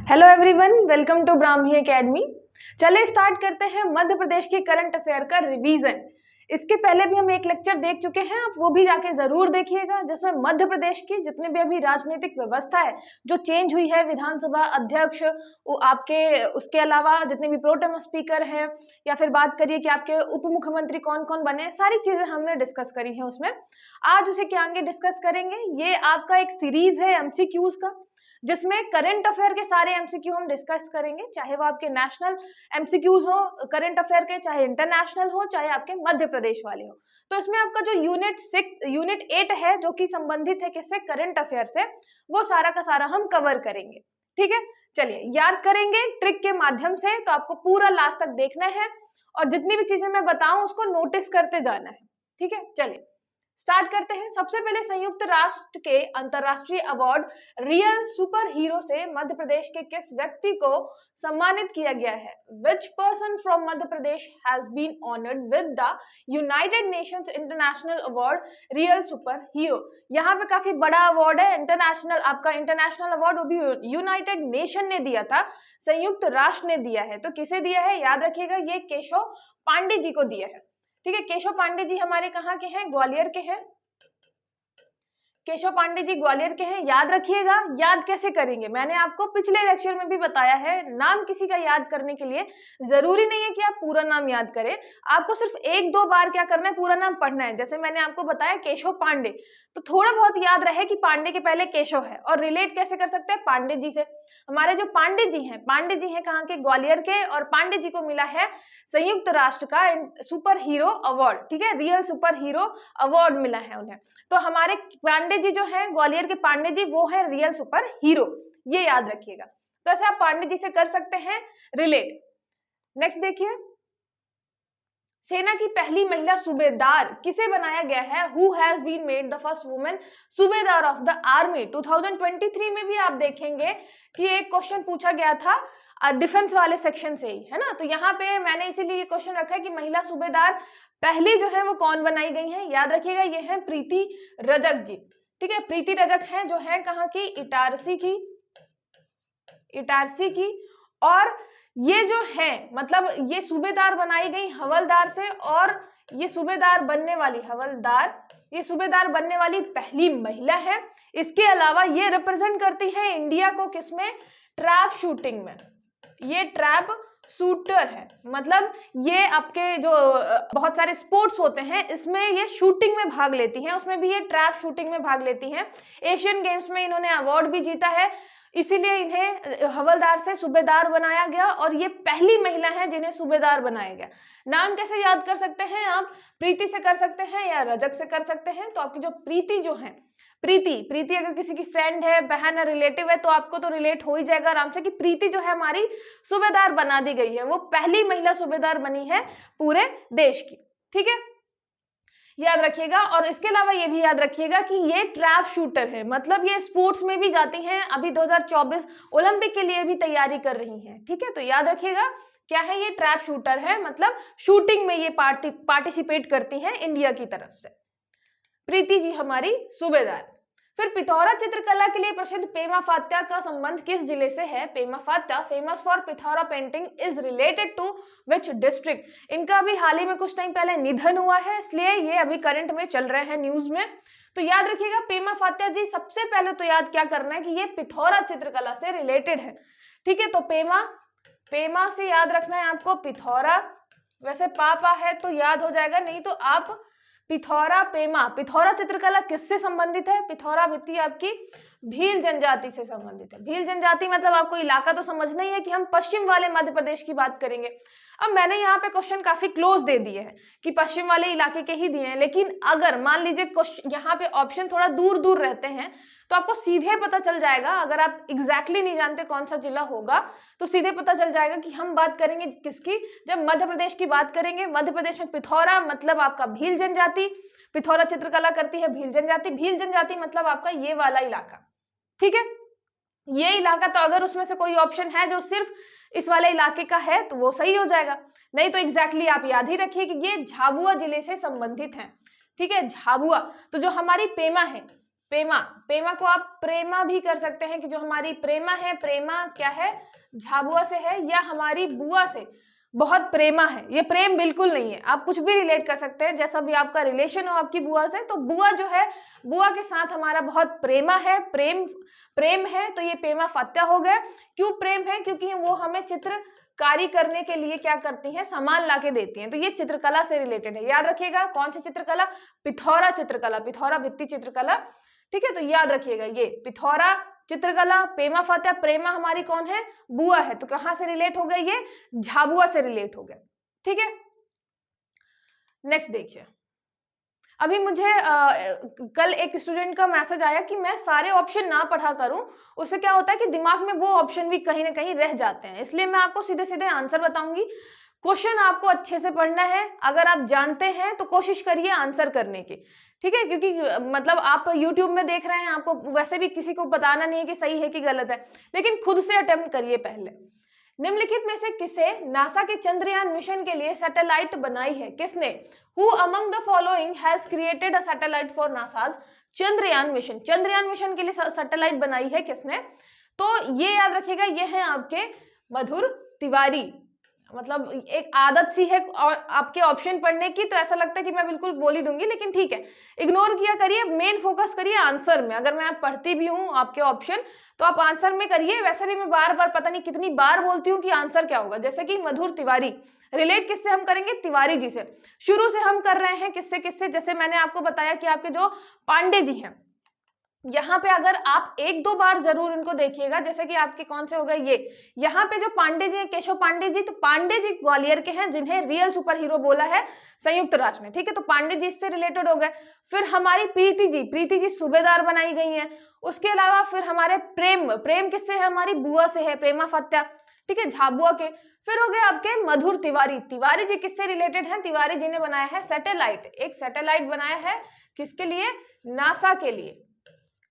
Hello everyone, welcome to Brahmi academy. चलिए start करते हैं मध्य प्रदेश के करंट अफेयर का रिवीजन। इसके पहले भी हम एक लेक्चर देख चुके हैं, आप वो भी जाके जरूर देखिएगा, जिसमें मध्य प्रदेश की जितने भी अभी राजनीतिक व्यवस्था है जो चेंज हुई है, विधानसभा अध्यक्ष आपके, उसके अलावा जितने भी प्रोटेम स्पीकर हैं, या फिर बात करिए कि आपके उप मुख्यमंत्री कौन कौन बने, सारी चीजें हमने डिस्कस करी है उसमें। आज उसे क्या आगे डिस्कस करेंगे। ये आपका एक सीरीज है एमसीक्यूज का, जिसमें करंट अफेयर के सारे एमसीक्यू हम डिस्कस करेंगे, चाहे वो आपके नेशनल एमसीक्यूज हो करंट अफेयर के, चाहे इंटरनेशनल हो, चाहे आपके मध्य प्रदेश वाले हो। तो इसमें आपका जो यूनिट 8 है, जो कि संबंधित है किससे, करंट अफेयर से, वो सारा का सारा हम कवर करेंगे। ठीक है, चलिए याद करेंगे ट्रिक के माध्यम से, तो आपको पूरा लास्ट तक देखना है और जितनी भी चीजें मैं बताऊं उसको नोटिस करते जाना है। ठीक है, चलिए स्टार्ट करते हैं। सबसे पहले संयुक्त राष्ट्र के अंतरराष्ट्रीय अवार्ड रियल सुपर हीरो से मध्य प्रदेश के किस व्यक्ति को सम्मानित किया गया है? Which person from Madhya Pradesh has been honoured with the United Nations international award real super hero. यहाँ पे काफी बड़ा अवार्ड है, इंटरनेशनल, आपका इंटरनेशनल अवार्ड वो भी यूनाइटेड नेशन ने दिया था, संयुक्त राष्ट्र ने दिया है। तो किसे दिया है, याद रखिएगा, ये केशव पांडे जी को दिया है। ठीक है, केशव पांडे जी हमारे कहाँ के हैं, ग्वालियर के हैं। केशव पांडे जी ग्वालियर के हैं, याद रखिएगा। याद कैसे करेंगे, मैंने आपको पिछले लेक्चर में भी बताया है, नाम किसी का याद करने के लिए जरूरी नहीं है कि आप पूरा नाम याद करें, आपको सिर्फ एक दो बार क्या करना है, पूरा नाम पढ़ना है। जैसे मैंने आपको बताया केशव पांडे, तो थोड़ा बहुत याद रहे कि पांडे के पहले केशव है, और रिलेट कैसे कर सकते हैं, पांडे जी से। हमारे जो पांडे जी हैं कहाँ के, ग्वालियर के, और पांडे जी को मिला है संयुक्त राष्ट्र का सुपर हीरो अवार्ड। ठीक है, रियल सुपर हीरो अवार्ड मिला है उन्हें। तो हमारे पांडे जी जो है, ग्वालियर के पांडे जी, वो है रियल सुपर हीरो, ये याद रखिएगा। तो ऐसे आप पांडे जी से कर सकते हैं रिलेट। नेक्स्ट देखिए, सेना की पहली महिला सूबेदार किसे बनाया गया है? Who has been made the first women subedar of the army? 2023 में भी आप देखेंगे कि एक क्वेश्चन पूछा गया था डिफेंस वाले सेक्शन से ही, है ना। तो यहाँ पे मैंने इसीलिए ये क्वेश्चन रखा है कि महिला सूबेदार पहली जो है वो कौन बनाई गई है, याद रखिएगा, ये है प्रीति रजक जी। ठीक है, प्रीति रजक है, जो है कहाँ की, इटारसी की। और ये जो है, मतलब ये सूबेदार बनाई गई हवलदार से, और ये सूबेदार बनने वाली पहली महिला है। इसके अलावा ये रिप्रेजेंट करती है इंडिया को किसमें, ट्रैप शूटिंग में। ये ट्रैप शूटर है, मतलब ये आपके जो बहुत सारे स्पोर्ट्स होते हैं, इसमें ये शूटिंग में भाग लेती हैं, उसमें भी ये ट्रैप शूटिंग में भाग लेती हैं। एशियन गेम्स में इन्होंने अवार्ड भी जीता है, इसीलिए इन्हें हवलदार से सूबेदार बनाया गया, और ये पहली महिला है जिन्हें सूबेदार बनाया गया। नाम कैसे याद कर सकते हैं आप, प्रीति से कर सकते हैं या रजक से कर सकते हैं। तो आपकी जो प्रीति जो है, प्रीति अगर किसी की फ्रेंड है, बहन है, रिलेटिव है, तो आपको तो रिलेट हो ही जाएगा आराम से कि प्रीति जो है हमारी सूबेदार बना दी गई है, वो पहली महिला सूबेदार बनी है पूरे देश की। ठीक है, याद रखिएगा। और इसके अलावा ये भी याद रखिएगा कि ये ट्रैप शूटर है, मतलब ये स्पोर्ट्स में भी जाती हैं, अभी 2024 ओलंपिक के लिए भी तैयारी कर रही हैं। ठीक है, तो याद रखिएगा क्या है, ये ट्रैप शूटर है, मतलब शूटिंग में ये पार्टिसिपेट करती हैं इंडिया की तरफ से। प्रीति जी हमारी सूबेदार। फिर पिथौरा चित्रकला के लिए प्रसिद्ध पेमा फात्या का संबंध किस जिले से है? Pema Fatya famous for Pithora painting is related to which district? इनका अभी हाल ही में कुछ टाइम पहले निधन हुआ है, इसलिए ये अभी करंट में चल रहे हैं न्यूज में। तो याद रखिएगा पेमा फात्या जी, सबसे पहले तो याद क्या करना है कि ये पिथौरा चित्रकला से रिलेटेड है। ठीक है, तो पेमा से याद रखना है आपको पिथौरा, वैसे पापा है तो याद हो जाएगा, नहीं तो आप पिथौरा पेमा। पिथौरा चित्रकला किससे संबंधित है? पिथौरा मिट्टी आपकी भील जनजाति से संबंधित है। भील जनजाति मतलब आपको इलाका तो समझना ही है कि हम पश्चिम वाले मध्य प्रदेश की बात करेंगे। अब मैंने यहाँ पे क्वेश्चन काफी क्लोज दे दिए हैं कि पश्चिम वाले इलाके के ही दिए हैं, लेकिन अगर मान लीजिए यहाँ पे ऑप्शन थोड़ा दूर दूर रहते हैं तो आपको सीधे पता चल जाएगा, अगर आप एग्जैक्टली नहीं जानते कौन सा जिला होगा तो सीधे पता चल जाएगा कि हम बात करेंगे किसकी, जब मध्य प्रदेश की बात करेंगे। मध्य प्रदेश में पिथौरा मतलब आपका भील जनजाति, पिथौरा चित्रकला करती है भील जनजाति, भील जनजाति मतलब आपका ये वाला इलाका। ठीक है, ये इलाका, तो अगर उसमें से कोई ऑप्शन है जो सिर्फ इस वाले इलाके का है तो वो सही हो जाएगा, नहीं तो एग्जैक्टली आप याद ही रखिए कि ये झाबुआ जिले से संबंधित है। ठीक है, झाबुआ। तो जो हमारी पेमा है, पेमा, पेमा को आप प्रेमा भी कर सकते हैं कि जो हमारी प्रेमा है, प्रेमा क्या है, झाबुआ से है, या हमारी बुआ से बहुत प्रेमा है। ये प्रेम बिल्कुल नहीं है, आप कुछ भी रिलेट कर सकते हैं, जैसा भी आपका रिलेशन हो आपकी बुआ से। तो बुआ जो है, बुआ के साथ हमारा बहुत प्रेमा है, प्रेम है, तो ये पेमा फत्या हो गया। क्यों प्रेम है? क्योंकि वो हमें चित्रकारी करने के लिए क्या करती हैं, सामान ला के देती हैं। तो ये चित्रकला से रिलेटेड है, याद रखिएगा। कौन सी चित्रकला? पिथौरा चित्रकला, पिथौरा भित्ति चित्रकला, ठीक है। तो याद रखिएगा ये पिथौरा चित्रकला, पेमा फत्या, प्रेमा हमारी कौन है, बुआ है। तो कहां से रिलेट हो गया ये? झाबुआ से रिलेट हो गया, ठीक है। नेक्स्ट देखिए, अभी मुझे कल एक स्टूडेंट का मैसेज आया कि मैं सारे ऑप्शन ना पढ़ा करूं, उससे क्या होता है कि दिमाग में वो ऑप्शन भी कहीं ना कहीं रह जाते हैं। इसलिए मैं आपको सीधे सीधे आंसर बताऊंगी। क्वेश्चन आपको अच्छे से पढ़ना है, अगर आप जानते हैं तो कोशिश करिए आंसर करने की, ठीक है। क्योंकि मतलब आप YouTube में देख रहे हैं, आपको वैसे भी किसी को बताना नहीं है कि सही है कि गलत है, लेकिन खुद से अटेम्प्ट करिए पहले। निम्नलिखित में से किसे नासा के चंद्रयान मिशन के लिए सैटेलाइट बनाई है? किसने? Who among the following has created a satellite for NASA's Chandrayaan mission? Chandrayaan mission के लिए सैटेलाइट बनाई है किसने? तो ये याद रखिएगा, ये है आपके मधुर तिवारी। मतलब एक आदत सी है और आपके ऑप्शन पढ़ने की, तो ऐसा लगता है कि मैं बिल्कुल बोल ही दूंगी, लेकिन ठीक है, इग्नोर किया करिए, मेन फोकस करिए आंसर में। अगर मैं पढ़ती भी हूँ आपके ऑप्शन, तो आप आंसर में करिए। वैसे भी मैं बार बार पता नहीं कितनी बार बोलती हूँ कि आंसर क्या होगा। जैसे कि मधुर तिवारी, रिलेट किससे हम करेंगे? तिवारी जी से। शुरू से हम कर रहे हैं किससे किससे? जैसे मैंने आपको बताया कि आपके जो पांडे जी हैं, यहाँ पे अगर आप एक दो बार जरूर इनको देखिएगा, जैसे कि आपके कौन से हो गए ये, यहाँ पे जो पांडे जी हैं, केशव पांडे जी, तो पांडे जी ग्वालियर के हैं जिन्हें रियल सुपर हीरो बोला है संयुक्त राष्ट्र में, ठीक है। तो पांडे जी इससे रिलेटेड हो गए। फिर हमारी प्रीति जी सूबेदार बनाई गई हैं। उसके अलावा फिर हमारे प्रेम किससे है? हमारी बुआ से है, प्रेमा फत्या, ठीक है, झाबुआ के। फिर हो गए आपके मधुर तिवारी जी किससे रिलेटेड हैं? तिवारी जी ने बनाया है सैटेलाइट, एक सैटेलाइट बनाया है, किसके लिए? नासा के लिए।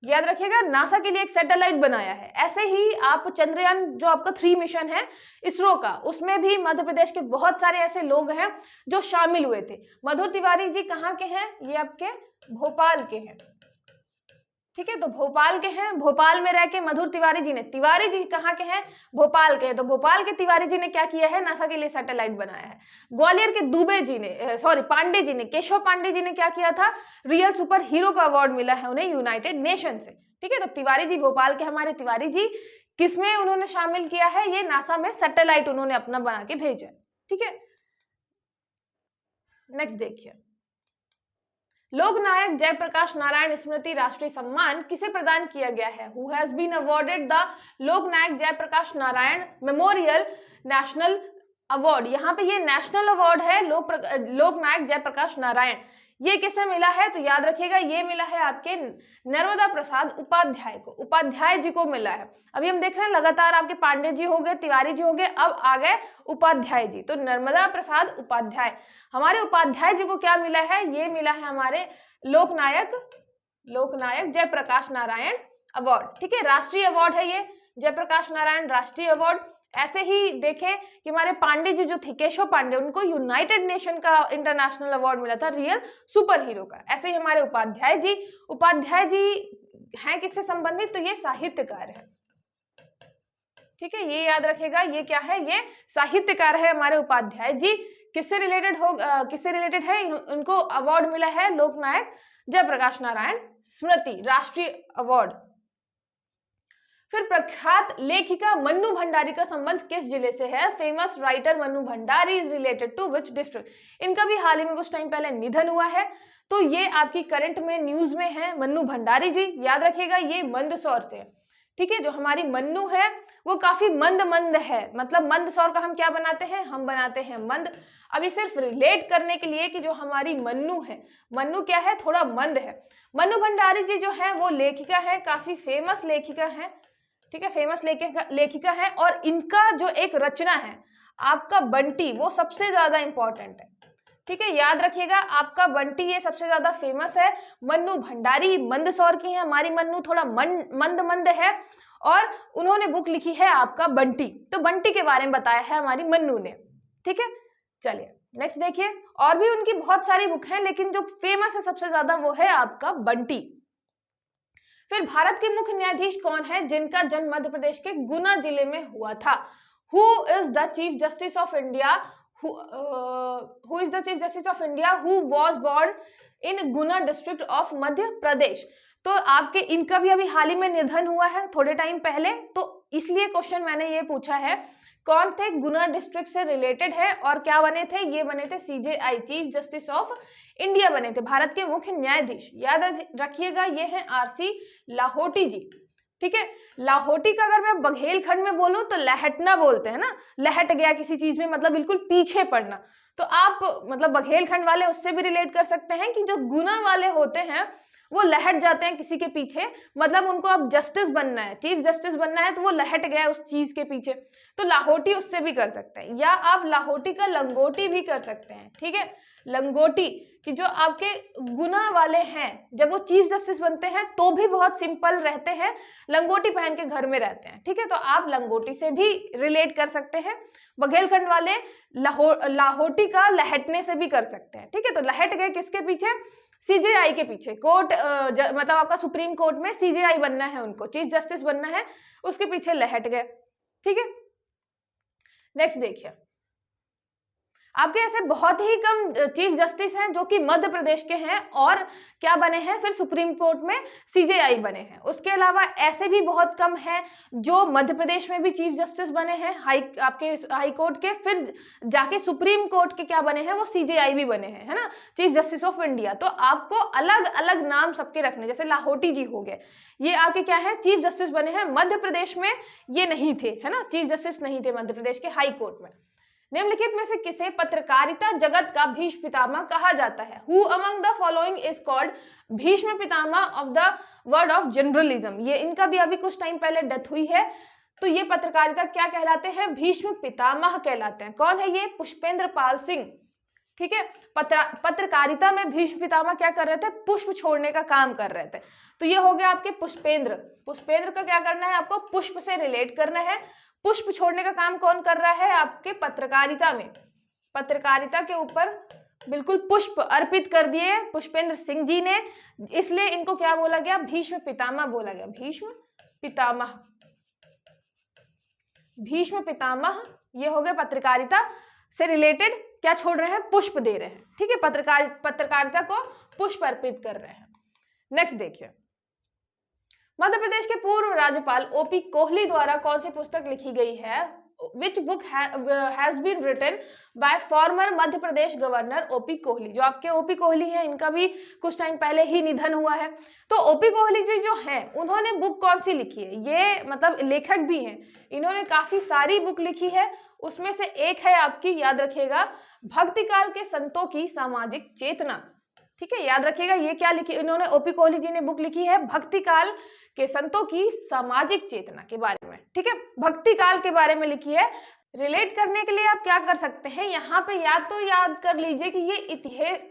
याद रखिएगा, नासा के लिए एक सैटेलाइट बनाया है। ऐसे ही आप चंद्रयान जो आपका 3 मिशन है इसरो का, उसमें भी मध्य प्रदेश के बहुत सारे ऐसे लोग हैं जो शामिल हुए थे। मधुर तिवारी जी कहाँ के हैं? ये आपके भोपाल के हैं, ठीक है। तो भोपाल के हैं, भोपाल में रह के मधुर तिवारी जी कहाँ के हैं? भोपाल के हैं। तो भोपाल के तिवारी जी ने क्या किया है? नासा के लिए सैटेलाइट बनाया है। ग्वालियर के पांडे जी ने, केशव पांडे जी ने क्या किया था? रियल सुपर हीरो का अवार्ड मिला है उन्हें यूनाइटेड नेशन से, ठीक है। तो तिवारी जी, भोपाल के हमारे तिवारी जी, किसमें उन्होंने शामिल किया है? ये नासा में सैटेलाइट उन्होंने अपना बना के भेजा, ठीक है। नेक्स्ट देखिए, लोकनायक जयप्रकाश नारायण स्मृति राष्ट्रीय सम्मान किसे प्रदान किया गया है? Who has been awarded the Loknayak Jayaprakash Narayan memorial national award? यहाँ पे ये नेशनल अवार्ड है लोकनायक जयप्रकाश नारायण, ये किसे मिला है? तो याद रखिएगा, ये मिला है आपके नर्मदा प्रसाद उपाध्याय को, उपाध्याय जी को मिला है। अभी हम देख रहे हैं लगातार आपके पांडे जी हो गए, तिवारी जी हो गए, अब आ गए उपाध्याय जी। तो नर्मदा प्रसाद उपाध्याय, हमारे उपाध्याय जी को क्या मिला है? ये मिला है हमारे लोकनायक जयप्रकाश नारायण अवार्ड, ठीक है। राष्ट्रीय अवार्ड है ये, जयप्रकाश नारायण राष्ट्रीय अवार्ड। ऐसे ही देखें कि हमारे पांडे जी जो थे, केशव पांडे, उनको यूनाइटेड नेशन का इंटरनेशनल अवार्ड मिला था रियल सुपर हीरो का। ऐसे ही हमारे उपाध्याय जी हैं किससे संबंधित? तो ये साहित्यकार है, ठीक है। ये याद रखेगा, ये क्या है? ये साहित्यकार है हमारे उपाध्याय जी। किससे रिलेटेड है? उनको अवार्ड मिला है लोकनायक जयप्रकाश नारायण स्मृति राष्ट्रीय अवार्ड। फिर प्रख्यात लेखिका मन्नू भंडारी का संबंध किस जिले से है? Famous writer Mannu Bhandari is related to which district? इनका भी हाल ही में कुछ टाइम पहले निधन हुआ है, तो ये आपकी करंट में न्यूज में है मन्नू भंडारी जी। याद रखिएगा, ये मंदसौर से है, ठीक है। जो हमारी मन्नू है वो काफी मंद है, मतलब मंदसौर का हम क्या बनाते हैं? हम बनाते हैं मंद। अभी सिर्फ रिलेट करने के लिए कि जो हमारी मन्नू है, मन्नू क्या है? थोड़ा मंद है। मन्नू भंडारी जी जो है वो लेखिका है, काफी फेमस लेखिका है, ठीक है, फेमस लेखिका है। और इनका जो एक रचना है आपका बंटी, वो सबसे ज्यादा इंपॉर्टेंट है, ठीक है। याद रखिएगा, आपका बंटी ये सबसे ज्यादा फेमस है। मन्नू भंडारी मंदसौर की है, हमारी मन्नू थोड़ा मंद है, और उन्होंने बुक लिखी है आपका बंटी। तो बंटी के बारे में बताया है हमारी मन्नू ने, ठीक है। चलिए नेक्स्ट देखिए, और भी उनकी बहुत सारी बुक हैं, लेकिन जो फेमस है सबसे ज्यादा वो है आपका बंटी। फिर भारत के मुख्य न्यायाधीश कौन है जिनका जन्म मध्य प्रदेश के गुना जिले में हुआ था? Who is the chief justice of India who is the chief justice of India who was born in Guna district of Madhya Pradesh? तो आपके इनका भी अभी हाल ही में निधन हुआ है थोड़े टाइम पहले, तो इसलिए क्वेश्चन मैंने ये पूछा है कौन थे, गुना डिस्ट्रिक्ट से रिलेटेड है और क्या बने थे, ये बने थे CJI, chief justice of India बने थे, भारत के मुख्य न्यायाधीश। याद रखिएगा ये है आरसी लाहोटी जी, ठीक है। लाहोटी का अगर मैं बघेलखंड में बोलूं तो लहटना बोलते हैं ना, लहट गया किसी चीज में मतलब बिल्कुल पीछे पड़ना, तो आप मतलब बघेलखंड वाले उससे भी रिलेट कर सकते हैं कि जो गुना वाले होते हैं वो लहट जाते हैं किसी के पीछे, मतलब उनको अब जस्टिस बनना है, चीफ जस्टिस बनना है, तो वो लहट गया उस चीज के पीछे, तो लाहोटी उससे भी कर सकते हैं, या आप लाहोटी का लंगोटी भी कर सकते हैं, ठीक है। लंगोटी कि जो आपके गुना वाले हैं जब वो चीफ जस्टिस बनते हैं तो भी बहुत सिंपल रहते हैं, लंगोटी पहन के घर में रहते हैं, ठीक है, तो आप लंगोटी से भी रिलेट कर सकते हैं। बघेलखंड वाले लाहोटी का लहटने से भी कर सकते हैं, ठीक है। तो लहट गए किसके पीछे? सीजेआई के पीछे, कोर्ट मतलब आपका सुप्रीम कोर्ट में सीजेआई बनना है उनको, चीफ जस्टिस बनना है, उसके पीछे लहट गए, ठीक है। नेक्स्ट देखिए, आपके ऐसे बहुत ही कम चीफ जस्टिस हैं जो कि मध्य प्रदेश के हैं और क्या बने हैं फिर सुप्रीम कोर्ट में सीजेआई बने हैं। उसके अलावा ऐसे भी बहुत कम हैं जो मध्य प्रदेश में भी चीफ जस्टिस बने हैं आपके हाई कोर्ट के, फिर जाके सुप्रीम कोर्ट के क्या बने हैं वो सीजेआई भी बने हैं, है ना, चीफ जस्टिस ऑफ इंडिया। तो आपको अलग अलग नाम सबके रखने, जैसे लाहोटी जी हो गए, ये आपके क्या है चीफ जस्टिस बने हैं, मध्य प्रदेश में ये नहीं थे, है ना, चीफ जस्टिस नहीं थे मध्य प्रदेश के हाई कोर्ट में। निम्नलिखित में से किसे पत्रकारिता जगत का भीष्म पितामह कहा जाता है? Who among the following is called Bhishma Pitamah of the word of journalism? ये इनका भी अभी कुछ टाइम पहले डेथ हुई है, तो ये पत्रकारिता क्या कहलाते हैं? भीष्म पितामह कहलाते हैं। कौन है ये? पुष्पेंद्र पाल सिंह, ठीक है। पत्रकारिता में भीष्म पितामह क्या कर रहे थे? पुष्प छोड़ने का काम कर रहे थे। तो ये हो गया आपके पुष्पेंद्र। पुष्पेंद्र का क्या करना है? आपको पुष्प से रिलेट करना है। पुष्प छोड़ने का काम कौन कर रहा है? आपके पत्रकारिता में, पत्रकारिता के ऊपर बिल्कुल पुष्प अर्पित कर दिए पुष्पेंद्र सिंह जी ने, इसलिए इनको क्या बोला गया? भीष्म पितामह बोला गया। भीष्म पितामह, भीष्म पितामह ये हो गए पत्रकारिता से रिलेटेड क्या छोड़ रहे हैं? पुष्प दे रहे हैं, ठीक है, पत्रकारिता को पुष्प अर्पित कर रहे हैं। नेक्स्ट देखिए, मध्य प्रदेश के पूर्व राज्यपाल ओपी कोहली द्वारा कौन सी पुस्तक लिखी गई है? Which book has been written by former Madhya Pradesh governor OP Kohli? जो आपके ओपी कोहली हैं इनका भी कुछ टाइम पहले ही निधन हुआ है। तो ओपी कोहली जी जो हैं उन्होंने बुक कौन सी लिखी है? ये मतलब लेखक भी हैं, इन्होंने काफी सारी बुक लिखी है, उसमें से एक है आपकी, याद रखिएगा, भक्ति काल के संतों की सामाजिक चेतना, ठीक है, याद रखिएगा ये क्या लिखी इन्होंने, ओपी कोहली जी ने बुक लिखी है भक्ति काल के संतों की सामाजिक चेतना के बारे में, ठीक है, भक्ति काल के बारे में लिखी है। रिलेट करने के लिए आप क्या कर सकते हैं, यहाँ पे या तो याद कर लीजिए कि ये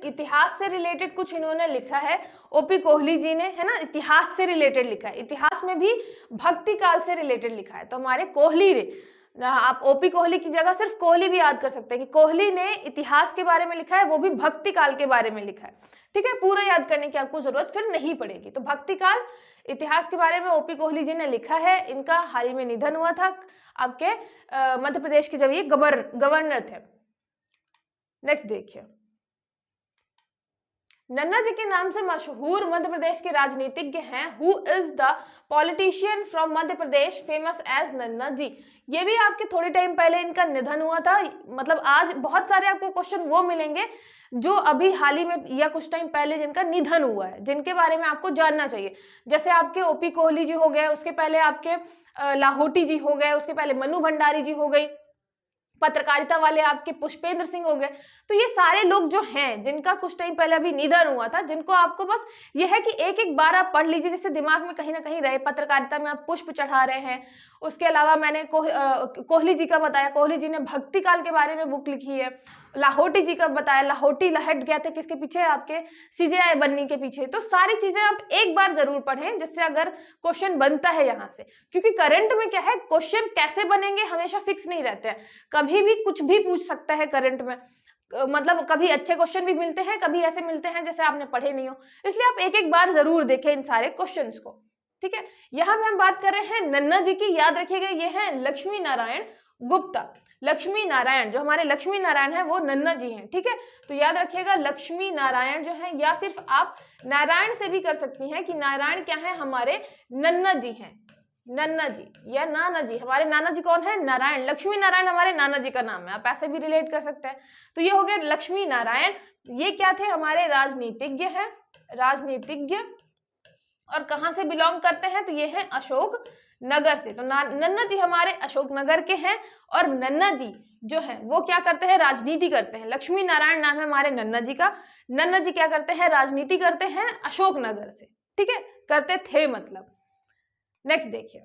इतिहास से रिलेटेड कुछ इन्होंने लिखा है ओपी कोहली जी ने, है ना, इतिहास से रिलेटेड लिखा है, इतिहास में भी भक्ति काल से रिलेटेड लिखा है, तो हमारे कोहली ने, आप ओपी कोहली की जगह सिर्फ कोहली भी याद कर सकते हैं कि कोहली ने इतिहास के बारे में लिखा है, वो भी भक्ति काल के बारे में लिखा है, ठीक है, पूरा याद करने की आपको जरूरत फिर नहीं पड़ेगी। तो भक्ति काल इतिहास के बारे में ओपी कोहली जी ने लिखा है, इनका हाल ही में निधन हुआ था आपके मध्य प्रदेश के जब ये गवर्नर थे। नेक्स्ट देखिए, नन्ना जी के नाम से मशहूर मध्य प्रदेश के राजनीतिज्ञ हैं। Who is the politician from Madhya Pradesh famous as Nanna ji? ये भी आपके थोड़े टाइम पहले इनका निधन हुआ था, मतलब आज बहुत सारे आपको क्वेश्चन वो मिलेंगे जो अभी हाल ही में या कुछ टाइम पहले जिनका निधन हुआ है, जिनके बारे में आपको जानना चाहिए। जैसे आपके ओपी कोहली जी हो गए, उसके पहले आपके लाहोटी जी हो गए, उसके पहले मनु भंडारी जी हो गई, पत्रकारिता वाले आपके पुष्पेंद्र सिंह हो गए। तो ये सारे लोग जो हैं जिनका कुछ टाइम पहले अभी निधन हुआ था, जिनको आपको बस ये है कि एक एक बार आप पढ़ लीजिए, जिससे दिमाग में कहीं ना कहीं रहे। पत्रकारिता में आप पुष्प चढ़ा रहे हैं, उसके अलावा मैंने कोहली जी का बताया, कोहली जी ने भक्ति काल के बारे में बुक लिखी है। लाहोटी जी का बताया, लाहोटी लहट गए थे किसके पीछे? आपके सीजेआई बनने के पीछे। तो सारी चीजें आप एक बार जरूर पढ़ें, जिससे अगर क्वेश्चन बनता है यहाँ से, क्योंकि करंट में क्या है, क्वेश्चन कैसे बनेंगे हमेशा फिक्स नहीं रहते हैं, कभी भी कुछ भी पूछ सकता है करंट में, मतलब कभी अच्छे क्वेश्चन भी मिलते हैं, कभी ऐसे मिलते हैं जैसे आपने पढ़े नहीं हो, इसलिए आप एक एक बार जरूर देखें इन सारे क्वेश्चंस को। ठीक है, यहाँ पे हम बात कर रहे हैं नन्ना जी की, याद रखिएगा ये है लक्ष्मी नारायण गुप्ता। लक्ष्मी नारायण, जो हमारे लक्ष्मी नारायण है वो नन्ना जी हैं, ठीक है। तो याद रखिएगा लक्ष्मी नारायण जो है, या सिर्फ आप नारायण से भी कर सकती हैं कि नारायण क्या है, हमारे नन्ना जी हैं, नन्ना जी या नाना जी। हमारे नाना जी कौन है, नारायण। लक्ष्मी नारायण हमारे नाना जी का नाम है, आप ऐसे भी रिलेट कर सकते हैं। तो ये हो गया लक्ष्मी नारायण। ये क्या थे, हमारे राजनीतिज्ञ हैं, राजनीतिज्ञ, और कहां से बिलोंग करते हैं, तो ये है अशोक नगर से। तो नन्ना जी हमारे अशोक नगर के हैं, और नन्ना जी जो है वो क्या करते हैं, राजनीति करते हैं। लक्ष्मी नारायण नाम है हमारे नन्ना जी का, नन्ना जी क्या करते हैं, राजनीति करते हैं अशोक नगर से, ठीक है, करते थे मतलब। नेक्स्ट देखिए,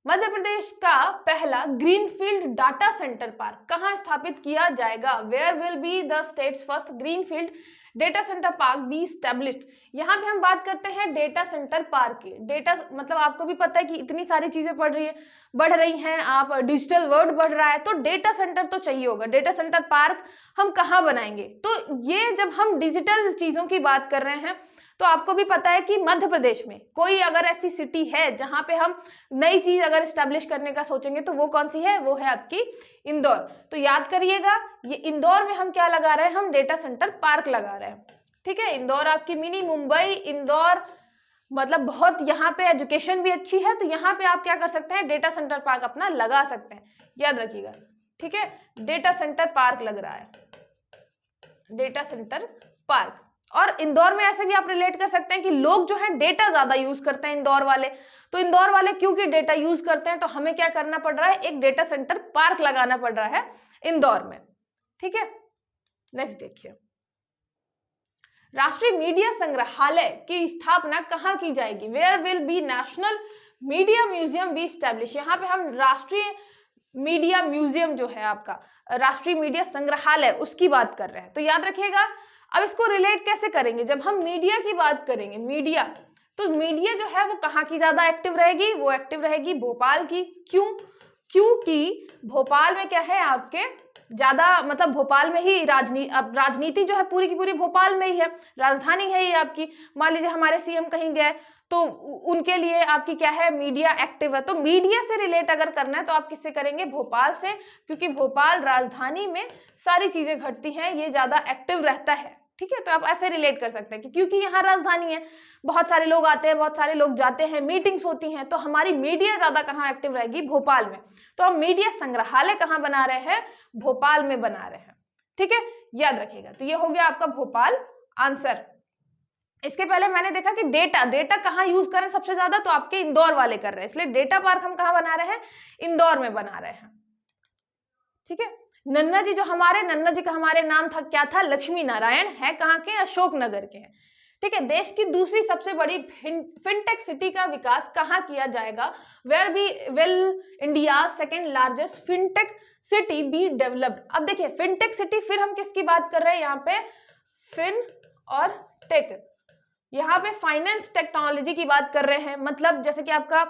मध्य प्रदेश का पहला ग्रीनफील्ड डाटा सेंटर पार्क कहां स्थापित किया जाएगा, where will be the state's first greenfield data centre park be established. यहाँ पे हम बात करते हैं डेटा सेंटर पार्क की। डेटा मतलब आपको भी पता है कि इतनी सारी चीजें बढ़ रही हैं, आप डिजिटल वर्ल्ड बढ़ रहा है, तो डेटा सेंटर तो चाहिए होगा। डेटा सेंटर पार्क हम कहाँ बनाएंगे, तो ये जब हम डिजिटल चीजों की बात कर रहे हैं, तो आपको भी पता है कि मध्य प्रदेश में कोई अगर ऐसी सिटी है जहां पे हम नई चीज अगर एस्टेब्लिश करने का सोचेंगे, तो वो कौन सी है, वो है आपकी इंदौर। तो याद करिएगा, ये इंदौर में हम क्या लगा रहे हैं, हम डेटा सेंटर पार्क लगा रहे हैं, ठीक है। इंदौर आपकी मिनी मुंबई, इंदौर मतलब बहुत यहाँ पे एजुकेशन भी अच्छी है, तो यहाँ पे आप क्या कर सकते हैं, डेटा सेंटर पार्क अपना लगा सकते हैं, याद रखिएगा, ठीक है। डेटा सेंटर पार्क लग रहा है, डेटा सेंटर पार्क। और इंदौर में ऐसे भी आप रिलेट कर सकते हैं कि लोग जो है डेटा ज्यादा यूज करते हैं इंदौर वाले, तो इंदौर वाले क्योंकि डेटा यूज करते हैं, तो हमें क्या करना पड़ रहा है, एक डेटा सेंटर पार्क लगाना पड़ रहा है इंदौर में, ठीक है। नेक्स्ट देखिए, राष्ट्रीय मीडिया संग्रहालय की स्थापना कहाँ की जाएगी, where will be national media museum be establish. यहाँ पे हम राष्ट्रीय मीडिया म्यूजियम जो है आपका, राष्ट्रीय मीडिया संग्रहालय, उसकी बात कर रहे हैं। तो याद रखिएगा, अब इसको रिलेट कैसे करेंगे, जब हम मीडिया की बात करेंगे, मीडिया, तो मीडिया जो है वो कहाँ की ज्यादा एक्टिव रहेगी, वो एक्टिव रहेगी भोपाल की। क्यों, क्योंकि भोपाल में क्या है आपके ज्यादा, मतलब भोपाल में ही राजनीति जो है पूरी की पूरी भोपाल में ही है, राजधानी है ये आपकी। मान लीजिए हमारे सीएम कहीं गए, तो उनके लिए आपकी क्या है, मीडिया एक्टिव है। तो मीडिया से रिलेट अगर करना है तो आप किससे करेंगे, भोपाल से, क्योंकि भोपाल राजधानी में सारी चीजें घटती हैं, ये ज्यादा एक्टिव रहता है, ठीक है। तो आप ऐसे रिलेट कर सकते हैं कि क्योंकि यहाँ राजधानी है, बहुत सारे लोग आते हैं, बहुत सारे लोग जाते हैं, मीटिंग्स होती हैं, तो हमारी मीडिया ज्यादा कहाँ एक्टिव रहेगी, भोपाल में। तो हम मीडिया संग्रहालय कहाँ बना रहे हैं, भोपाल में बना रहे हैं, ठीक है, याद रखिएगा। तो ये हो गया आपका भोपाल आंसर। इसके पहले मैंने देखा कि डेटा कहाँ यूज करें सबसे ज्यादा, तो आपके इंदौर वाले कर रहे हैं, इसलिए डेटा पार्क हम कहाँ बना रहे हैं, इंदौर में बना रहे हैं, ठीक है। नन्ना जी, जो हमारे नन्ना जी का हमारे नाम था, क्या था, लक्ष्मी नारायण, है कहाँ के, अशोक नगर के हैं, ठीक है। देश की दूसरी सबसे बड़ी फिनटेक सिटी का विकास कहाँ किया जाएगा, where be will India second largest fintech city be developed. अब देखिए, फिनटेक सिटी, फिर हम किसकी बात कर रहे हैं यहाँ पे, फिन और टेक, यहाँ पे फाइनेंस टेक्नोलॉजी की बात कर रहे हैं। मतलब जैसे कि आपका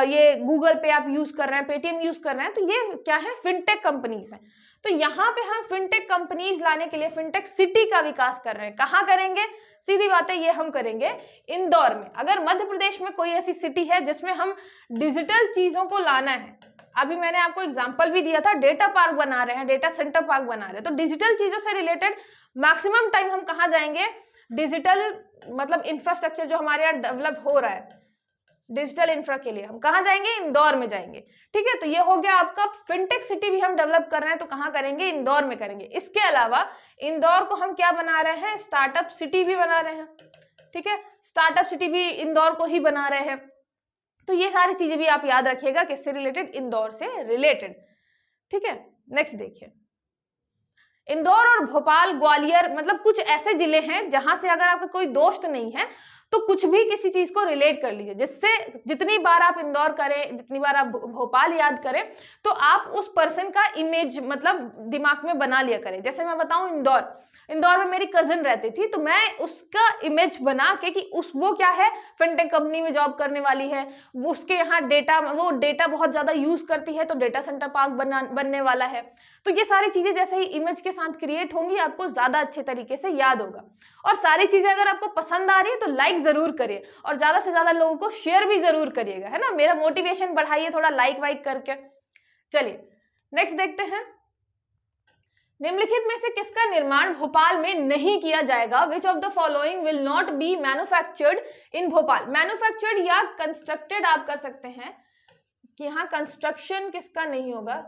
ये गूगल पे आप यूज कर रहे हैं, पेटीएम यूज कर रहे हैं, तो ये क्या है, फिनटेक कंपनीज हैं। तो यहाँ पे हम फिनटेक कंपनीज लाने के लिए फिनटेक सिटी का विकास कर रहे हैं। कहाँ करेंगे, सीधी बात है, ये हम करेंगे इंदौर में। अगर मध्य प्रदेश में कोई ऐसी सिटी है जिसमें हम डिजिटल चीजों को लाना है, अभी मैंने आपको एग्जांपल भी दिया था, डेटा पार्क बना रहे हैं, डेटा सेंटर पार्क बना रहे हैं, तो डिजिटल चीजों से रिलेटेड मैक्सिमम टाइम हम कहाँ जाएंगे, डिजिटल मतलब इंफ्रास्ट्रक्चर जो हमारे यहाँ डेवलप हो रहा है डिजिटल इंफ्रा के लिए, हम कहाँ जाएंगे, इंदौर में जाएंगे, ठीक है। तो ये हो गया आपका फिनटेक सिटी भी हम डेवलप कर रहे हैं, तो कहाँ करेंगे, इंदौर में करेंगे। इसके अलावा इंदौर को हम क्या बना रहे हैं, स्टार्टअप सिटी भी बना रहे हैं, ठीक है, स्टार्टअप सिटी भी इंदौर को ही बना रहे हैं। तो ये सारी चीजें भी आप याद रखिएगा, किससे रिलेटेड, इंदौर से रिलेटेड, ठीक है। नेक्स्ट देखिए, इंदौर और भोपाल, ग्वालियर, मतलब कुछ ऐसे जिले हैं जहां से अगर आपका कोई दोस्त नहीं है तो कुछ भी किसी चीज को रिलेट कर लीजिए, जिससे जितनी बार आप इंदौर करें, जितनी बार आप भोपाल याद करें, तो आप उस पर्सन का इमेज मतलब दिमाग में बना लिया करें। जैसे मैं बताऊं, इंदौर, इंदौर में मेरी कजिन रहती थी, तो मैं उसका इमेज बना के कि वो क्या है, फिनटेक कंपनी में जॉब करने वाली है, वो उसके यहाँ वो डेटा बहुत ज्यादा यूज करती है, तो डेटा सेंटर पार्क बनने वाला है। तो ये सारी चीजें जैसे ही इमेज के साथ क्रिएट होंगी आपको ज्यादा अच्छे तरीके से याद होगा। और सारी चीजें अगर आपको पसंद आ रही है तो लाइक जरूर करिए और ज्यादा से ज्यादा लोगों को शेयर भी जरूर करिएगा, है ना, मेरा मोटिवेशन बढ़ाइए थोड़ा लाइक वाइक करके। चलिए नेक्स्ट देखते हैं, निम्नलिखित में से किसका निर्माण भोपाल में नहीं किया जाएगा? Which of the following will not be manufactured in Bhopal? Manufactured या कंस्ट्रक्टेड आप कर सकते हैं कि यहाँ कंस्ट्रक्शन किसका नहीं होगा,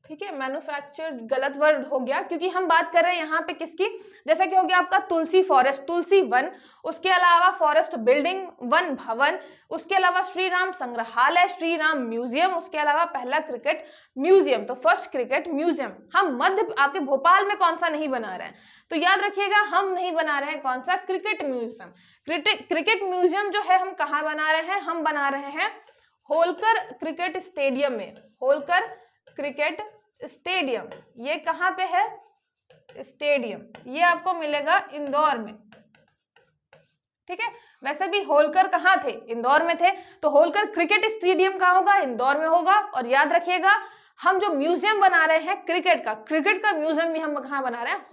ठीक है, मैन्युफैक्चर गलत वर्ड हो गया, क्योंकि हम बात कर रहे हैं यहाँ पे किसकी, जैसा कि हो गया आपका तुलसी फॉरेस्ट, तुलसी वन, उसके अलावा फॉरेस्ट बिल्डिंग, वन भवन, उसके अलावा श्री राम संग्रहालय, श्री राम म्यूजियम, उसके अलावा पहला क्रिकेट म्यूजियम, तो फर्स्ट क्रिकेट म्यूजियम। हम मध्य आपके भोपाल में कौन सा नहीं बना रहे हैं, तो याद रखिएगा हम नहीं बना रहे हैं कौन सा, क्रिकेट म्यूजियम। क्रिकेट म्यूजियम जो है हम कहाँ बना रहे हैं, हम बना रहे हैं होलकर क्रिकेट स्टेडियम में, होलकर क्रिकेट स्टेडियम, ये कहां पे है, स्टेडियम, ये आपको मिलेगा इंदौर में, ठीक है। वैसे भी होलकर कहाँ थे, इंदौर में थे, तो होलकर क्रिकेट स्टेडियम कहाँ होगा, इंदौर में होगा। और याद रखिएगा हम जो म्यूजियम बना रहे हैं क्रिकेट का म्यूजियम भी हम कहाँ बना रहे हैं,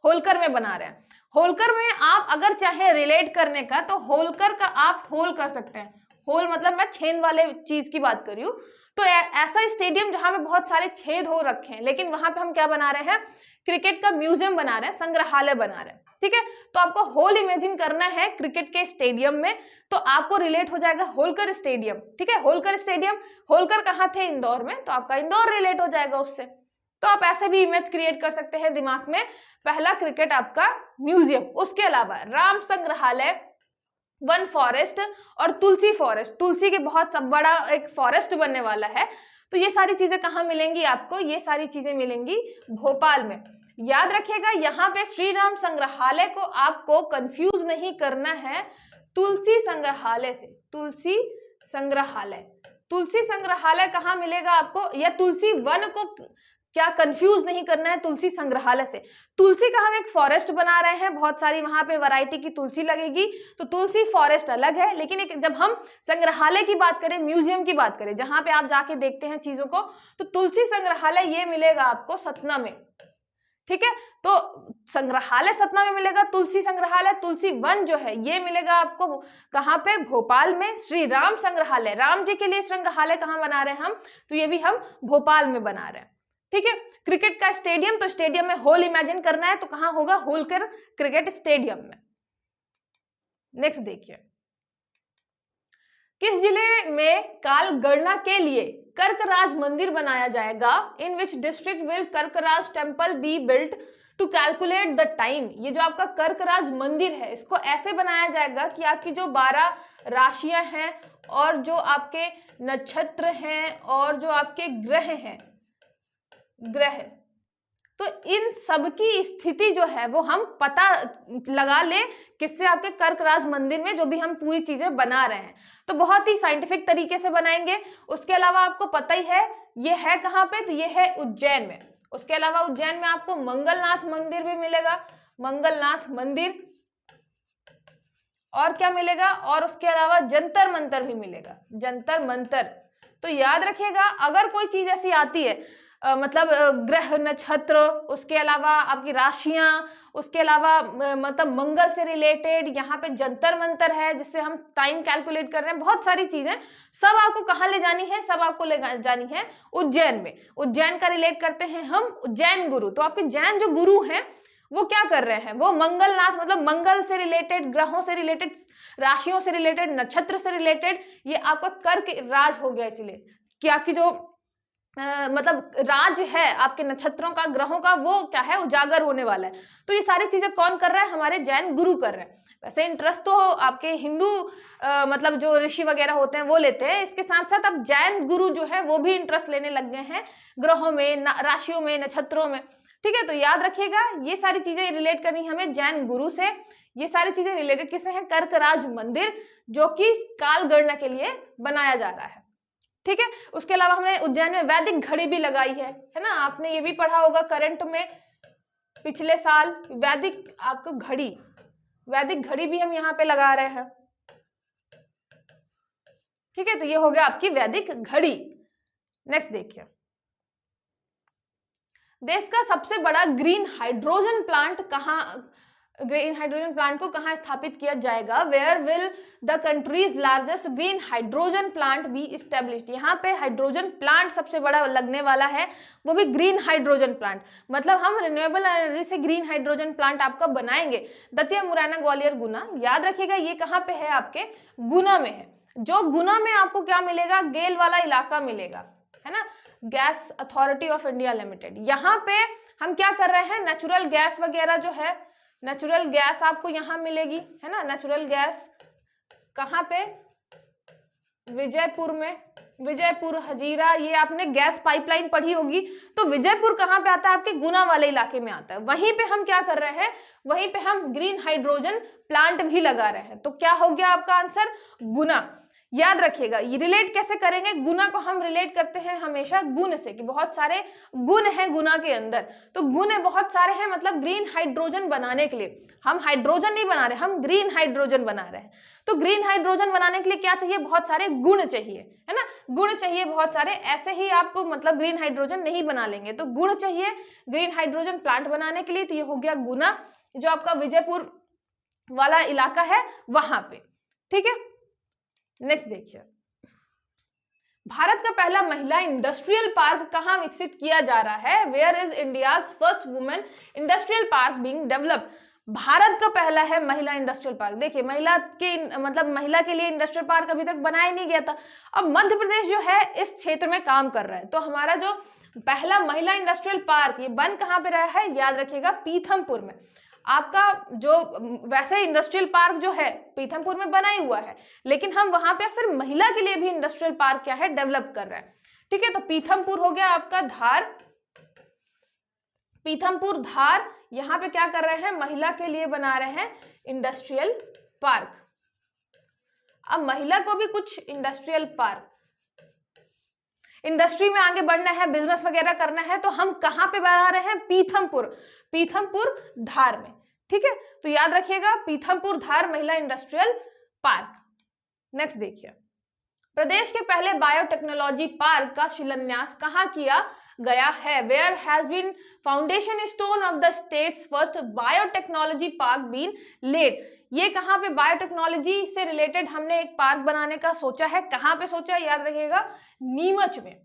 होलकर में बना रहे हैं। होलकर में आप अगर चाहे रिलेट करने का तो होलकर का आप होल कर सकते हैं, होल मतलब मैं छेद वाले चीज की बात कर रही हूँ, तो ऐसा स्टेडियम जहां पे बहुत सारे छेद हो रखे हैं, लेकिन वहां पे हम क्या बना रहे हैं, क्रिकेट का म्यूजियम बना रहे हैं, संग्रहालय बना रहे हैं, ठीक है। तो आपको होल इमेजिन करना है क्रिकेट के स्टेडियम में, तो आपको रिलेट हो जाएगा होलकर स्टेडियम, ठीक है। होलकर स्टेडियम, होलकर कहाँ थे, इंदौर में, तो आपका इंदौर रिलेट हो जाएगा उससे। तो आप ऐसे भी इमेज क्रिएट कर सकते हैं दिमाग में, पहला क्रिकेट आपका म्यूजियम, उसके अलावा राम संग्रहालय, वन फॉरेस्ट और तुलसी फॉरेस्ट, तुलसी के बहुत सब बड़ा एक फॉरेस्ट बनने वाला है। तो ये सारी चीजें कहाँ मिलेंगी आपको, ये सारी चीजें मिलेंगी भोपाल में। याद रखिएगा यहाँ पे श्री राम संग्रहालय को आपको कंफ्यूज नहीं करना है तुलसी संग्रहालय से, तुलसी संग्रहालय, तुलसी संग्रहालय कहाँ मिलेगा आपको, या तुलसी वन को क्या कंफ्यूज नहीं करना है तुलसी संग्रहालय से। तुलसी का हम एक फॉरेस्ट बना रहे हैं, बहुत सारी वहां पे वैरायटी की तुलसी लगेगी, तो तुलसी फॉरेस्ट अलग है। लेकिन एक जब हम संग्रहालय की बात करें, म्यूजियम की बात करें, जहां पे आप जाके देखते हैं चीजों को, तो तुलसी संग्रहालय ये मिलेगा आपको सतना में, ठीक है। तो संग्रहालय सतना में मिलेगा, तुलसी संग्रहालय, तुलसी वन जो है ये मिलेगा आपको कहाँ पे, भोपाल में। श्री राम संग्रहालय, राम जी के लिए संग्रहालय कहाँ बना रहे हैं हम, तो ये भी हम भोपाल में बना रहे हैं, ठीक है। क्रिकेट का स्टेडियम, तो स्टेडियम में होल इमेजिन करना है, तो कहां होगा, होलकर क्रिकेट स्टेडियम में। नेक्स्ट देखिए, किस जिले में काल गणना के लिए कर्कराज मंदिर बनाया जाएगा, in which district will Karkaraj temple be built to calculate the time. ये जो आपका कर्कराज मंदिर है इसको ऐसे बनाया जाएगा कि आपकी जो 12 राशियां हैं और जो आपके नक्षत्र हैं और जो आपके ग्रह हैं, ग्रह, तो इन सब की स्थिति जो है वो हम पता लगा लें किससे, आपके कर्कराज मंदिर में जो भी हम पूरी चीजें बना रहे हैं, तो बहुत ही साइंटिफिक तरीके से बनाएंगे। उसके अलावा आपको पता ही है ये है कहाँ पे, तो ये है उज्जैन में। उसके अलावा उज्जैन में आपको मंगलनाथ मंदिर भी मिलेगा, मंगलनाथ मंदिर, और क्या मिलेगा, और उसके अलावा जंतर मंतर भी मिलेगा, जंतर मंतर। तो याद रखिएगा अगर कोई चीज ऐसी आती है मतलब ग्रह नक्षत्र, उसके अलावा आपकी राशियां, उसके अलावा मतलब मंगल से रिलेटेड, यहाँ पे जंतर मंतर है जिससे हम टाइम कैलकुलेट कर रहे हैं, बहुत सारी चीजें, सब आपको कहाँ ले जानी है, सब आपको ले जानी है उज्जैन में। उज्जैन का रिलेट करते हैं हम उज्जैन गुरु, तो आपके जैन जो गुरु हैं वो क्या कर रहे हैं, वो मंगलनाथ मतलब मंगल से रिलेटेड, ग्रहों से रिलेटेड, राशियों से रिलेटेड, नक्षत्र से रिलेटेड, ये आपका कर्क राज हो गया, इसलिए कि आपकी जो मतलब राज है आपके नक्षत्रों का, ग्रहों का, वो क्या है, उजागर होने वाला है। तो ये सारी चीजें कौन कर रहा है, हमारे जैन गुरु कर रहे हैं। वैसे इंटरेस्ट तो आपके हिंदू मतलब जो ऋषि वगैरह होते हैं वो लेते हैं, इसके साथ साथ अब जैन गुरु जो है वो भी इंटरेस्ट लेने लग गए हैं ग्रहों में, राशियों में, नक्षत्रों में, ठीक है। तो याद रखिएगा ये सारी चीजें रिलेट करनी हमें जैन गुरु से। ये सारी चीजें रिलेटेड किससे हैं, कर्कराज मंदिर, जो कि काल गणना के लिए बनाया जा रहा है, ठीक है। उसके अलावा हमने उज्जैन में वैदिक घड़ी भी लगाई है ना, आपने ये भी पढ़ा होगा करंट में पिछले साल। वैदिक आपको घड़ी, वैदिक घड़ी भी हम यहाँ पे लगा रहे हैं, ठीक है। तो ये हो गया आपकी वैदिक घड़ी। नेक्स्ट देखिए, देश का सबसे बड़ा ग्रीन हाइड्रोजन प्लांट को कहाँ स्थापित किया जाएगा? Where will the country's largest green hydrogen plant be established? यहाँ पे हाइड्रोजन प्लांट सबसे बड़ा लगने वाला है, वो भी ग्रीन हाइड्रोजन प्लांट, मतलब हम रिन्यूएबल एनर्जी से ग्रीन हाइड्रोजन प्लांट आपका बनाएंगे। दतिया, मुरैना, ग्वालियर, गुना, याद रखिएगा ये कहाँ पे है? आपके गुना में है। जो गुना में आपको क्या मिलेगा? गेल वाला इलाका मिलेगा, है ना, gas authority of India limited. यहाँ पे हम क्या कर रहे हैं? नेचुरल गैस वगैरह जो है, नेचुरल गैस आपको यहाँ मिलेगी, है ना। नेचुरल गैस कहाँ पे? विजयपुर में, विजयपुर, हजीरा, ये आपने गैस पाइपलाइन पढ़ी होगी। तो विजयपुर कहाँ पे आता है? आपके गुना वाले इलाके में आता है। वहीं पे हम क्या कर रहे हैं? वहीं पे हम ग्रीन हाइड्रोजन प्लांट भी लगा रहे हैं। तो क्या हो गया आपका आंसर? गुना। याद रखिएगा, ये रिलेट कैसे करेंगे? गुना को हम रिलेट करते हैं हमेशा गुण से, कि बहुत सारे गुण हैं गुना के अंदर। तो गुण बहुत सारे हैं, मतलब ग्रीन हाइड्रोजन बनाने के लिए हम हाइड्रोजन नहीं बना रहे, हम ग्रीन हाइड्रोजन बना रहे हैं। तो ग्रीन हाइड्रोजन बनाने के लिए क्या चाहिए? बहुत सारे गुण चाहिए, है ना, गुण चाहिए बहुत सारे। ऐसे ही आप मतलब ग्रीन हाइड्रोजन नहीं बना लेंगे, तो गुण चाहिए ग्रीन हाइड्रोजन प्लांट बनाने के लिए। तो ये हो गया गुना, जो आपका विजयपुर वाला इलाका है वहां पे, ठीक है। नेक्स्ट देखिए, भारत का पहला महिला इंडस्ट्रियल पार्क कहां विकसित किया जा रहा है? Where is India's first women industrial park being developed? Bharat का पहला है महिला इंडस्ट्रियल पार्क। देखिए, महिला के मतलब महिला के लिए इंडस्ट्रियल पार्क अभी तक बनाया नहीं गया था। अब मध्य प्रदेश जो है इस क्षेत्र में काम कर रहा है। तो हमारा जो पहला महिला इंडस्ट्रियल पार्क ये बन कहां पे रहा है? याद रखिएगा, पीथमपुर में। आपका जो वैसे इंडस्ट्रियल पार्क जो है पीथमपुर में बना ही हुआ है, लेकिन हम वहां पे फिर महिला के लिए भी इंडस्ट्रियल पार्क क्या है? डेवलप कर रहे हैं, ठीक है। तो पीथमपुर हो गया आपका धार, पीथमपुर धार, यहाँ पे क्या कर रहे हैं? महिला के लिए बना रहे हैं इंडस्ट्रियल पार्क। अब महिला को भी कुछ इंडस्ट्रियल पार्क, इंडस्ट्री में आगे बढ़ना है, बिजनेस वगैरह करना है, तो हम कहां पे बना रहे हैं? पीथमपुर, पीथमपुर धार में, ठीक है। तो याद रखिएगा, पीथमपुर धार महिला इंडस्ट्रियल पार्क। नेक्स्ट देखिए, प्रदेश के पहले बायोटेक्नोलॉजी पार्क का शिलान्यास कहां किया गया है? Where has been foundation stone of the state's first biotechnology park been laid? ये कहां पे बायोटेक्नोलॉजी से रिलेटेड हमने एक पार्क बनाने का सोचा है। कहां पे सोचा है? याद रखिएगा, नीमच में,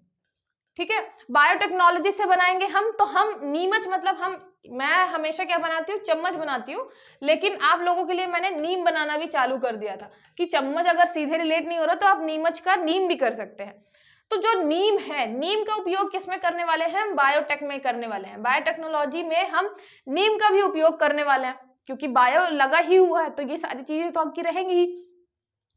ठीक है। बायोटेक्नोलॉजी से बनाएंगे हम, तो हम नीमच मतलब मैं हमेशा क्या बनाती हूँ? चम्मच बनाती हूँ, लेकिन आप लोगों के लिए मैंने नीम बनाना भी चालू कर दिया था कि चम्मच अगर सीधे रिलेट नहीं हो रहा तो आप नीमच का नीम भी कर सकते हैं। तो जो नीम है, नीम का उपयोग किस में करने वाले हैं? हम बायोटेक में करने वाले हैं। बायोटेक्नोलॉजी में हम नीम का भी उपयोग करने वाले हैं, क्योंकि बायो लगा ही हुआ है तो ये सारी चीजें तो आपकी रहेंगी ही,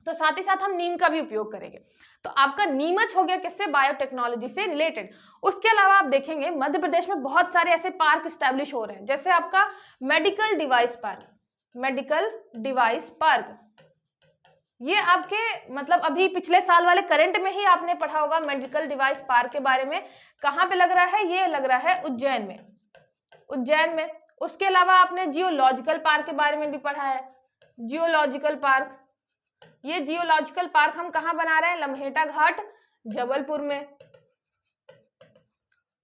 तो साथ ही साथ हम नीम का भी उपयोग करेंगे। तो आपका नीमच हो गया किससे? बायोटेक्नोलॉजी से रिलेटेड। उसके अलावा आप देखेंगे मध्य प्रदेश में बहुत सारे ऐसे पार्क स्टैब्लिश हो रहे हैं, जैसे आपका medical device park, medical device park, ये आपके मतलब अभी पिछले साल वाले करंट में ही आपने पढ़ा होगा मेडिकल डिवाइस पार्क के बारे में। कहां पे लग रहा है? ये लग रहा है उज्जैन में, उज्जैन में। उसके अलावा आपने जियोलॉजिकल पार्क के बारे में भी पढ़ा है, जियोलॉजिकल पार्क। ये जियोलॉजिकल पार्क हम कहां बना रहे हैं? लम्हेटा घाट, जबलपुर में।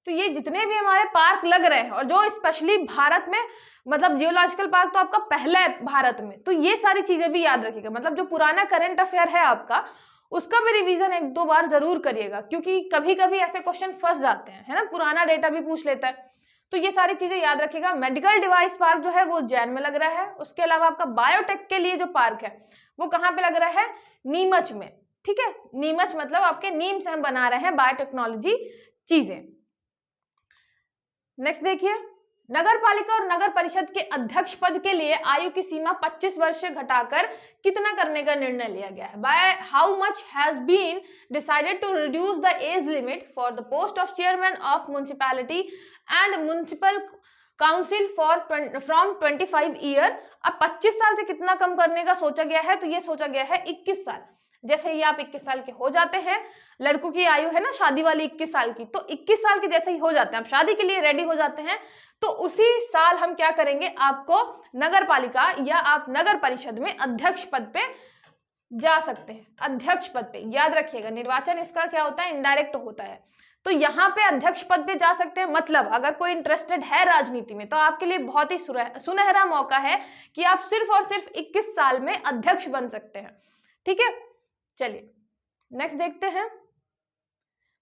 तो ये जितने भी हमारे पार्क लग रहे हैं, और जो स्पेशली भारत में, मतलब जियोलॉजिकल पार्क तो आपका पहला है भारत में, तो ये सारी चीजें भी याद रखिएगा। मतलब जो पुराना करंट अफेयर है आपका, उसका भी रिवीजन एक दो बार जरूर करिएगा, क्योंकि कभी कभी ऐसे क्वेश्चन फंस जाते हैं, है ना, पुराना डेटा भी पूछ लेता है। तो ये सारी चीजें याद रखिएगा। मेडिकल डिवाइस पार्क जो है वो उज्जैन में लग रहा है। उसके अलावा आपका बायोटेक के लिए जो पार्क है वो कहां पे लग रहा है? नीमच में, ठीक है। नीमच मतलब आपके नीम से हम बना रहे हैं बायोटेक्नोलॉजी चीजें। नेक्स्ट देखिए, नगर पालिका और नगर परिषद के अध्यक्ष पद के लिए आयु की सीमा 25 वर्ष से घटाकर कितना करने का निर्णय लिया गया है? By how much has been decided to reduce the age limit for the post of chairman of municipality and municipal council from 25 year. अब 25 साल से कितना कम करने का सोचा गया है? तो ये सोचा गया है 21 साल। जैसे ही आप 21 साल के हो जाते हैं, लड़कों की आयु है ना शादी वाली 21 साल की, तो 21 साल के जैसे ही हो जाते हैं, आप शादी के लिए रेडी हो जाते हैं, तो उसी साल हम क्या करेंगे, आपको नगर पालिका या आप नगर परिषद में अध्यक्ष पद पे जा सकते हैं। अध्यक्ष पद पे याद रखिएगा, निर्वाचन इसका क्या होता है, इनडायरेक्ट होता है। तो यहाँ पे अध्यक्ष पद पे जा सकते हैं, मतलब अगर कोई इंटरेस्टेड है राजनीति में तो आपके लिए बहुत ही सुनहरा मौका है कि आप सिर्फ और सिर्फ 21 साल में अध्यक्ष बन सकते हैं। ठीक है, चलिए नेक्स्ट देखते हैं।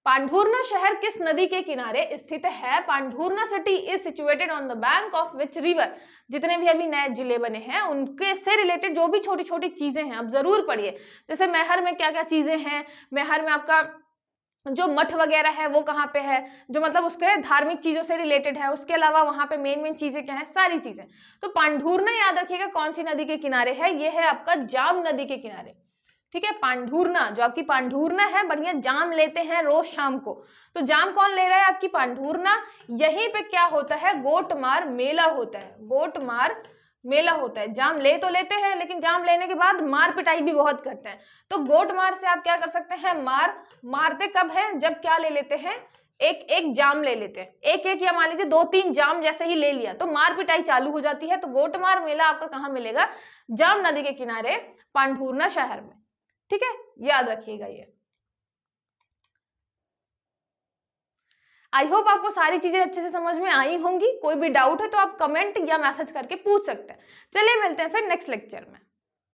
पांढुर्ना शहर किस नदी के किनारे स्थित है? Pandhurna city is situated on the bank of which river? जितने भी अभी नए जिले बने हैं उनके से रिलेटेड जो भी छोटी छोटी चीजें हैं आप जरूर पढ़िए। जैसे मैहर में क्या क्या चीजें हैं, मैहर में आपका जो मठ वगैरह है वो कहाँ पे है, जो मतलब उसके धार्मिक चीजों से रिलेटेड है, उसके अलावा वहां पे मेन मेन चीजें क्या है, सारी चीजें। तो पांढुर्ना याद रखिएगा कौन सी नदी के किनारे है, ये है आपका जाम नदी के किनारे। ठीक है, पांढुर्ना जो आपकी पांढुर्ना है, बढ़िया जाम लेते हैं रोज शाम को। तो जाम कौन ले रहा है, आपकी पांढुर्ना। यहीं पे क्या होता है, गोटमार मेला होता है, गोटमार मेला होता है। जाम ले तो लेते हैं लेकिन जाम लेने के बाद मार पिटाई भी बहुत करते हैं। तो गोटमार से आप क्या कर सकते हैं, मारते कब है, जब क्या ले लेते हैं, एक एक जाम ले लेते हैं, एक एक या मान लीजिए 2-3 जाम जैसे ही ले लिया तो मार पिटाई चालू हो जाती है। तो गोटमार मेला आपका कहाँ मिलेगा, जाम नदी के किनारे पांढुर्ना शहर में। ठीक है, याद रखिएगा ये। आई होप आपको सारी चीजें अच्छे से समझ में आई होंगी। कोई भी डाउट है तो आप कमेंट या मैसेज करके पूछ सकते हैं। चलिए मिलते हैं फिर नेक्स्ट लेक्चर में।